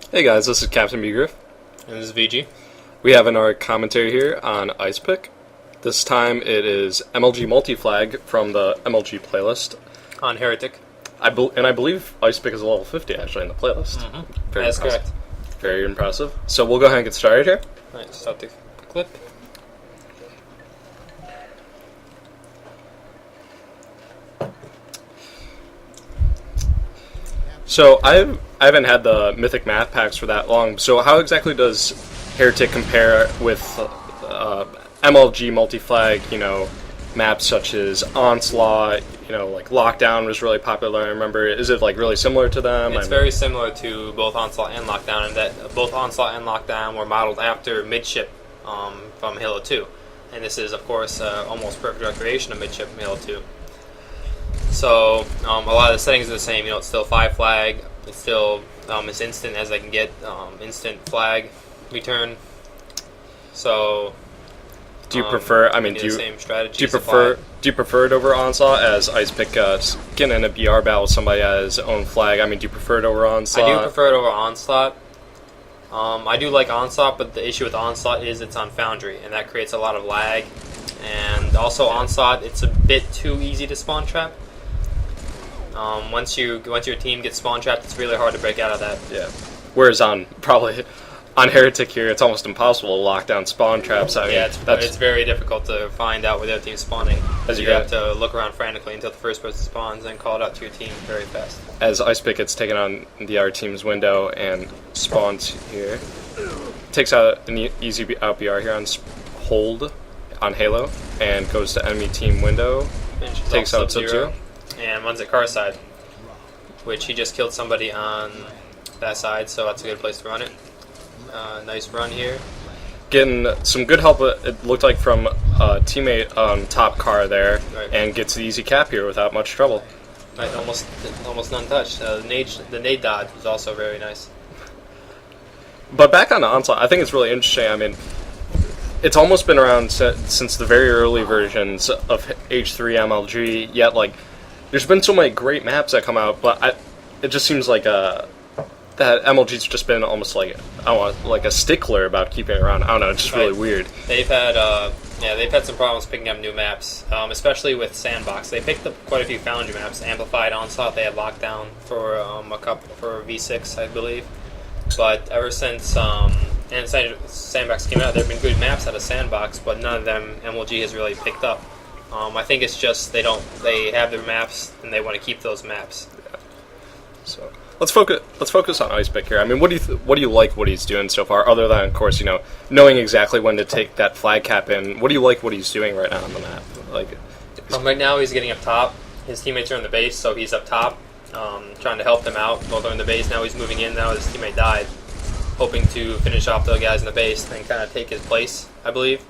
Hey guys, this is Captain Begriff. And this is VG. We have our commentary here on Icepick. This time it is MLG multi-flag from the MLG playlist. On Heretic. I believe Icepick is a level 50 actually in the playlist. That's correct. Very impressive. So we'll go ahead and get started here. Alright, stop the clip. So I haven't had the Mythic Math packs for that long. So how exactly does Heretic compare with MLG multi-flag, maps such as Onslaught, like Lockdown was really popular, I remember. Is it like really similar to them? It's very similar to both Onslaught and Lockdown in that both Onslaught and Lockdown were modeled after Midship from Halo 2. And this is, of course, almost perfect recreation of Midship from Halo 2. So a lot of the settings are the same. It's still 5 flag. It's still as instant as I can get. Instant flag return. So do you prefer? I mean, do you prefer it over Onslaught as Icepick getting in a BR battle with somebody at his own flag? I mean, do you prefer it over Onslaught? I do prefer it over Onslaught. I do like Onslaught, but the issue with Onslaught is it's on Foundry, and that creates a lot of lag. And also Onslaught, it's a bit too easy to spawn trap. Once your team gets spawn trapped, it's really hard to break out of that. Yeah. Whereas on Heretic here, it's almost impossible to lock down spawn traps. I mean, it's very difficult to find out where their team's spawning. As you have to look around frantically until the first person spawns and call it out to your team very fast. As Icepick gets taken on the other team's window and spawns here, takes out an easy out BR here on hold on Halo and goes to enemy team window, takes out Sub-Zero, and runs at car side, which he just killed somebody on that side, so that's a good place to run it. Nice run here. Getting some good help, it looked like, from a teammate on top car there, right. And gets the easy cap here without much trouble. Right, almost none touched. The nade dodge was also very nice. But back on the Onslaught, I think it's really interesting. I mean, it's almost been around since the very early versions of H3 MLG, yet there's been so many great maps that come out, but it just seems like that MLG's just been almost like a stickler about keeping it around. I don't know, it's just really weird. They've had some problems picking up new maps, especially with Sandbox. They picked up quite a few Foundry maps. Amplified, Onslaught, they had Lockdown for for V6, I believe. But ever since Sandbox came out, there have been good maps out of Sandbox, but none of them MLG has really picked up. I think it's just they have their maps and they want to keep those maps. Yeah. So let's focus on Icepick here. I mean, what do you like what he's doing so far, other than, of course, knowing exactly when to take that flag cap in? What do you like what he's doing right now on the map? Right now he's getting up top. His teammates are in the base, so he's up top, trying to help them out while they're in the base. Now he's moving in. Now his teammate died, hoping to finish off the guys in the base and kind of take his place, I believe.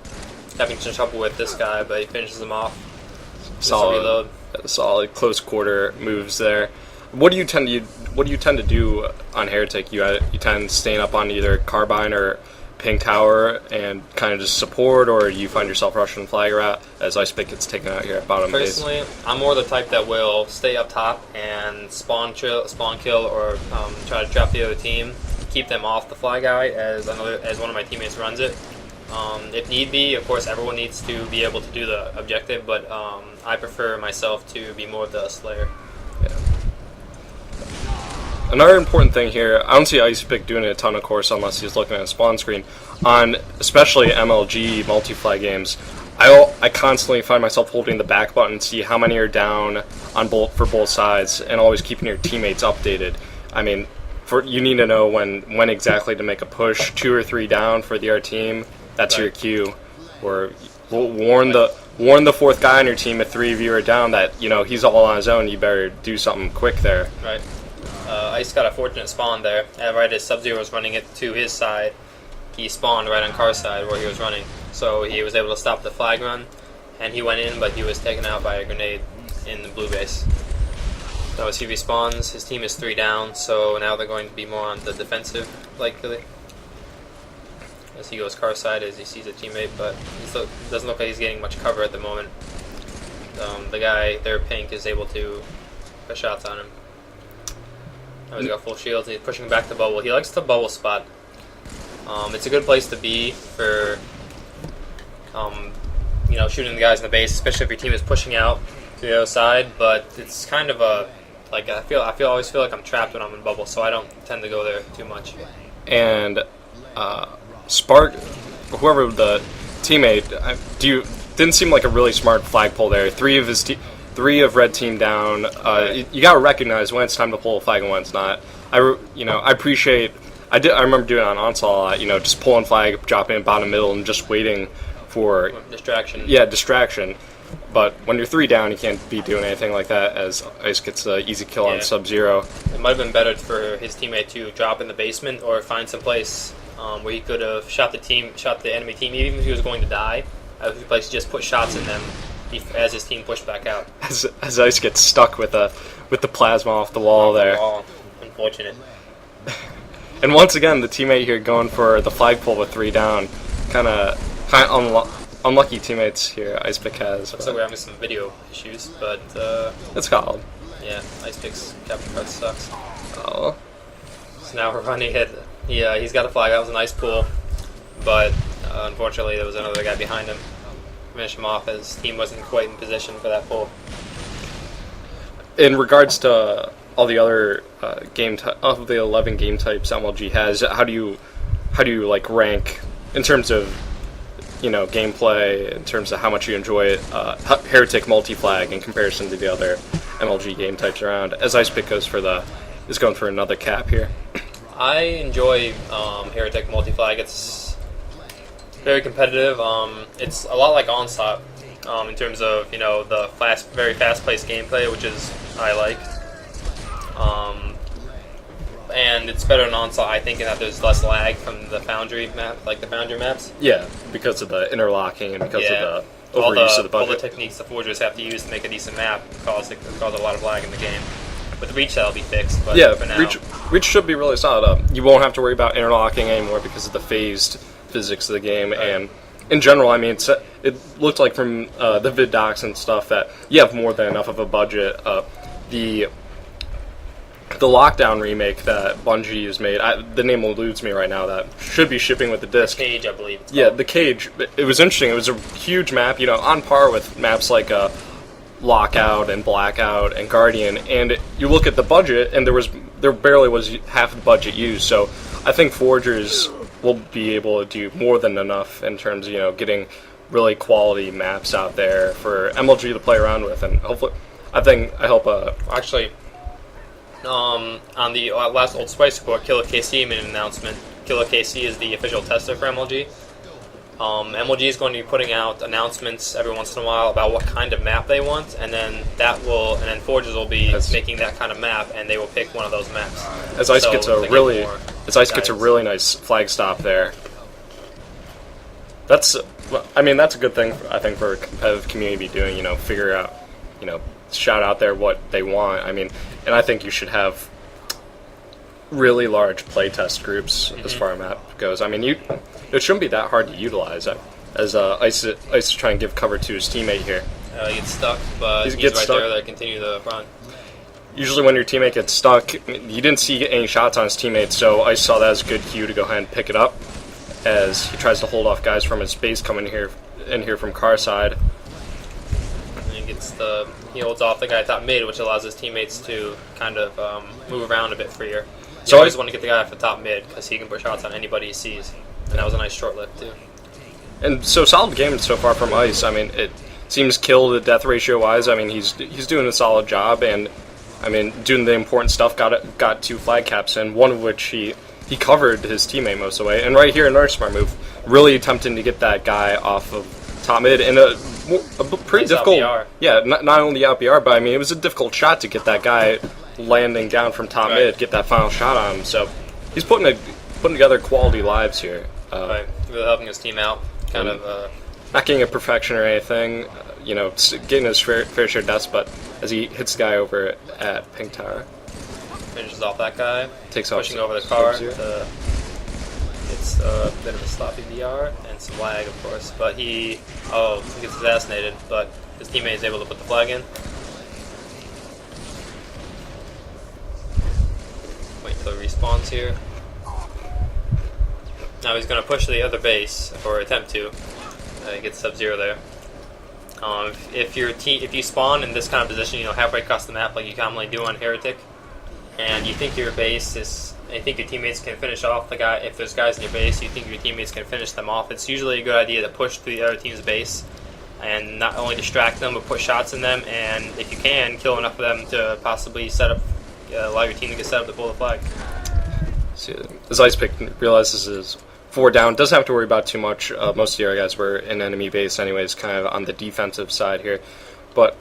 Having some trouble with this guy, but he finishes him off. Solid close quarter moves there. What do you tend to do on Heretic? You tend staying up on either Carbine or Pink Tower and kind of just support, or do you find yourself rushing flag route as Icepick gets taken out here at bottom base? Personally, I'm more the type that will stay up top and spawn kill, or try to trap the other team, keep them off the flag guy as one of my teammates runs it. If need be, of course, everyone needs to be able to do the objective, but I prefer myself to be more of the Slayer. Yeah. Another important thing here, I don't see Icepick doing it a ton, of course, unless he's looking at a spawn screen. On especially MLG multi-flag games, I constantly find myself holding the back button to see how many are down for both sides, and always keeping your teammates updated. I mean, you need to know when exactly to make a push, 2 or 3 down for the other team. That's right. Your cue. Or warn the fourth guy on your team if 3 of you are down that he's all on his own. You better do something quick there. Right. Ice got a fortunate spawn there. Right as Sub-Zero was running it to his side, he spawned right on car side where he was running. So he was able to stop the flag run, and he went in, but he was taken out by a grenade in the blue base. So as he respawns, his team is 3 down, so now they're going to be more on the defensive, likely. As he goes car side as he sees a teammate, but it doesn't look like he's getting much cover at the moment. The guy, their Pink, is able to put shots on him. Now he's got full shields, and he's pushing back the bubble. He likes the bubble spot. It's a good place to be for, shooting the guys in the base, especially if your team is pushing out to the other side. But it's kind of a I always feel like I'm trapped when I'm in bubble, so I don't tend to go there too much. And Spark, whoever the teammate, didn't seem like a really smart flagpole there. Three of red team down. You gotta recognize when it's time to pull a flag and when it's not. I remember doing it on Onslaught a lot. Just pulling flag, dropping it bottom middle, and just waiting for distraction. Yeah, distraction. But when you're 3 down, you can't be doing anything like that, as Ice gets an easy kill on Sub-Zero. It might have been better for his teammate to drop in the basement or find some place where he could have shot the enemy team, even if he was going to die. A place to just put shots in them as his team pushed back out. As Ice gets stuck with the plasma off the wall there. Unfortunate. And once again, the teammate here going for the flagpole with 3 down. Kind of unlucky teammates here Icepick has. Looks like we're having some video issues, but it's called. Yeah, Icepick's capture card sucks. Oh. So now we're running it. Yeah, he's got a flag. That was a nice pull, but unfortunately there was another guy behind him. Finish him off. His team wasn't quite in position for that pull. In regards to all the other of the 11 game types MLG has, how do you rank in terms of gameplay, in terms of how much you enjoy it, Heretic multi-flag in comparison to the other MLG game types around, as Icepick is going for another cap here? I enjoy Heretic multi-flag. It's very competitive. It's a lot like Onslaught in terms of the very fast-paced gameplay, which is I like. And it's better than Onslaught, I think, in that there's less lag from the Foundry map, like the Foundry maps. Yeah, because of the interlocking and because of the overuse of the budget. All the techniques the Forgers have to use to make a decent map cause a lot of lag in the game. With Reach, that'll be fixed, but for now... Reach should be really solid. You won't have to worry about interlocking anymore because of the phased physics of the game, and in general, I mean, it looked like from the vid docs and stuff that you have more than enough of a budget. The Lockdown remake that Bungie has made, the name eludes me right now, that should be shipping with the disc. The Cage, I believe. Yeah, the Cage. It was interesting. It was a huge map, on par with maps like Lockout and Blackout and Guardian. And you look at the budget, and there barely was half the budget used. So I think Forgers will be able to do more than enough in terms of getting really quality maps out there for MLG to play around with, and hopefully, I hope. Actually. On the last Old Spice report, Killer KC made an announcement. Killer KC is the official tester for MLG. MLG is going to be putting out announcements every once in a while about what kind of map they want, and then Forgers will be making that kind of map, and they will pick one of those maps. As Ice gets a really nice flag stop there. That's a good thing I think for a competitive community to be doing. Figure out, shout out there what they want. And I think you should have really large playtest groups as far as map goes. It shouldn't be that hard to utilize. As Ice is trying to give cover to his teammate here. He gets stuck, but he's right there to continue the run. Usually when your teammate gets stuck, you didn't see any shots on his teammate, so Ice saw that as a good cue to go ahead and pick it up as he tries to hold off guys from his base coming in here from car side. He holds off the guy top mid, which allows his teammates to kind of move around a bit freer. So I always want to get the guy off the top mid because he can put shots on anybody he sees, and that was a nice short lift too. And so solid game so far from Ice. It seems kill to death ratio wise. He's doing a solid job, and doing the important stuff. Got 2 flag caps in, one of which he covered his teammate most of the way. And right here, another smart move, really attempting to get that guy off of top mid in a pretty nice difficult. LBR. Yeah, not only LBR, but it was a difficult shot to get that guy landing down from top mid, get that final shot on him. So he's putting together quality lives here. Really helping his team out. Not getting a perfection or anything, getting his fair share of deaths, but as he hits the guy over at Pink Tower. Finishes off that guy. Takes off pushing over the car. It's a bit of a sloppy VR and some lag, of course, but he gets assassinated, but his teammate is able to put the flag in. the respawns here. Now he's going to push the other base, or attempt to. Get Sub-Zero there. If you spawn in this kind of position, halfway across the map like you commonly do on Heretic, and you think your base is, I think your teammates can finish off the guy. If there's guys in your base, you think your teammates can finish them off. It's usually a good idea to push through the other team's base and not only distract them, but put shots in them, and if you can, kill enough of them to possibly set up, allow your team to get set up to pull the flag. See, as Icepick realizes his 4 down, doesn't have to worry about too much. Most of the other guys were in enemy base anyways, kind of on the defensive side here. But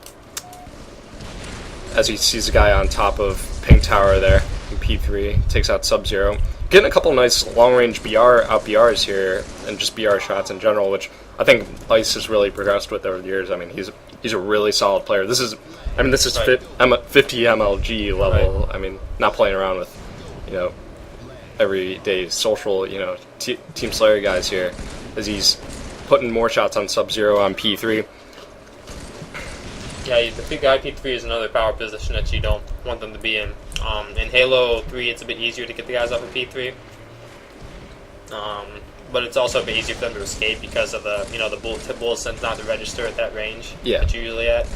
as he sees a guy on top of Pink Tower there, in P3, takes out Sub-Zero. Getting a couple nice long-range BRs here, and just BR shots in general, which I think Ice has really progressed with over the years. I mean, he's a really solid player. This is right. 50 MLG level. Right. I mean, not playing around with, everyday social, Team Slayer guys here, as he's putting more shots on Sub-Zero on P3. Yeah, the big guy P3 is another power position that you don't want them to be in. In Halo 3, it's a bit easier to get the guys off of P3. But it's also a bit easier for them to escape because of the bullet tends not to register at that range that you're usually at.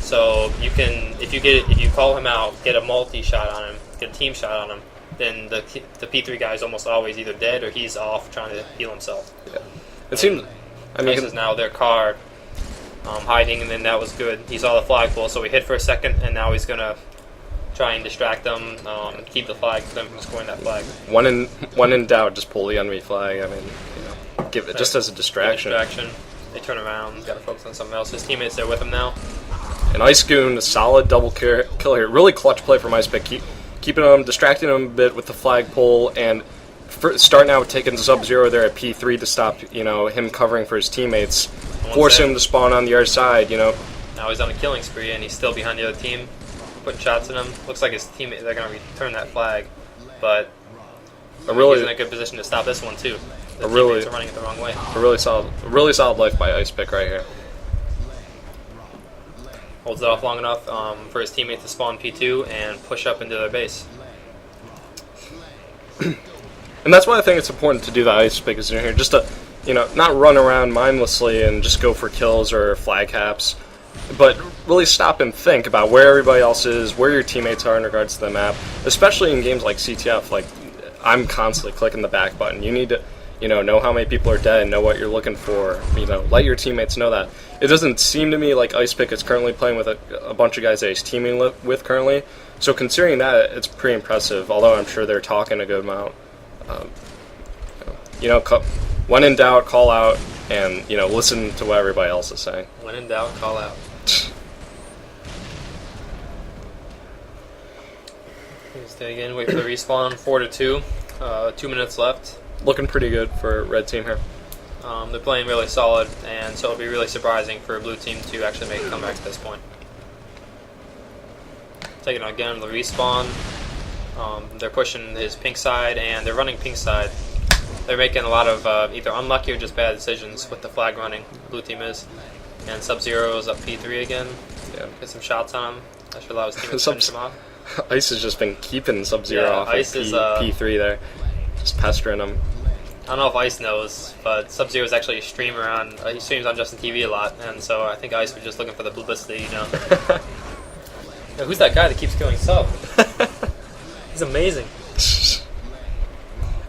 So you can, if you call him out, get a multi shot on him, get a team shot on him, then the P3 guy is almost always either dead or he's off trying to heal himself. Yeah. It seems. This is now their car hiding, and then that was good. He saw the flagpole, so we hit for a second, and now he's gonna try and distract them, keep the flag, them from scoring that flag. When in doubt, just pull the enemy flag. I mean, give it just as a distraction. They turn around, got to focus on something else. His teammates are with him now. And Ice Goon, a solid double kill here. Really clutch play from Icepick. Keeping him, distracting him a bit with the flagpole, and starting out with taking Sub-Zero there at P3 to stop, him covering for his teammates. Force him to spawn on the other side, Now he's on a killing spree, and he's still behind the other team, putting shots at him. Looks like his teammate, they're going to return that flag, but he's in a good position to stop this one too. The teammates are running it the wrong way. A really solid life by Icepick right here. Holds it off long enough for his teammate to spawn P2 and push up into their base. And that's why I think it's important to do the Icepick is in here, just to, not run around mindlessly and just go for kills or flag caps, but really stop and think about where everybody else is, where your teammates are in regards to the map, especially in games like CTF. Like, I'm constantly clicking the back button. You need to, know how many people are dead, know what you're looking for, let your teammates know that. It doesn't seem to me like Icepick is currently playing with a bunch of guys that he's teaming with currently, so considering that, it's pretty impressive, although I'm sure they're talking a good amount. When in doubt, call out, and, listen to what everybody else is saying. When in doubt, call out. Stay again, wait for the respawn, 4-2, 2 minutes left. Looking pretty good for red team here. They're playing really solid, and so it'll be really surprising for a blue team to actually make a comeback at this point. Taking it again, the respawn. They're pushing his pink side, and they're running pink side. They're making a lot of either unlucky or just bad decisions with the flag running. Blue team is. And Sub-Zero is up P3 again. Yeah. Get some shots on him. That should allow his team to finish him off. Ice has just been keeping Sub-Zero off Ice of P3 there. Just pestering him. I don't know if Ice knows, but Sub-Zero is actually a streamer on. He streams on Justin TV a lot, and so I think Ice was just looking for the publicity, Who's that guy that keeps killing Sub? He's amazing.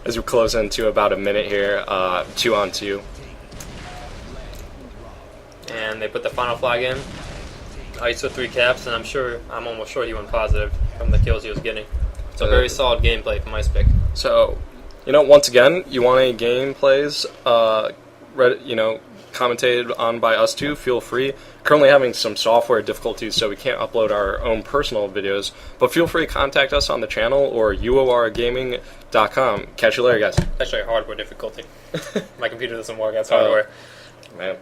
As we close into about a minute here, 2-on-2. And they put the final flag in. Ice with 3 caps, and I'm almost sure he went positive from the kills he was getting. So very solid gameplay from Icepick. So, once again, you want any gameplays, commentated on by us two, feel free. Currently having some software difficulties, so we can't upload our own personal videos, but feel free to contact us on the channel or UoRgaming.com. Catch you later, guys. Actually, hardware difficulty. My computer doesn't work, that's hardware. Man.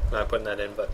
I'm not putting that in, but...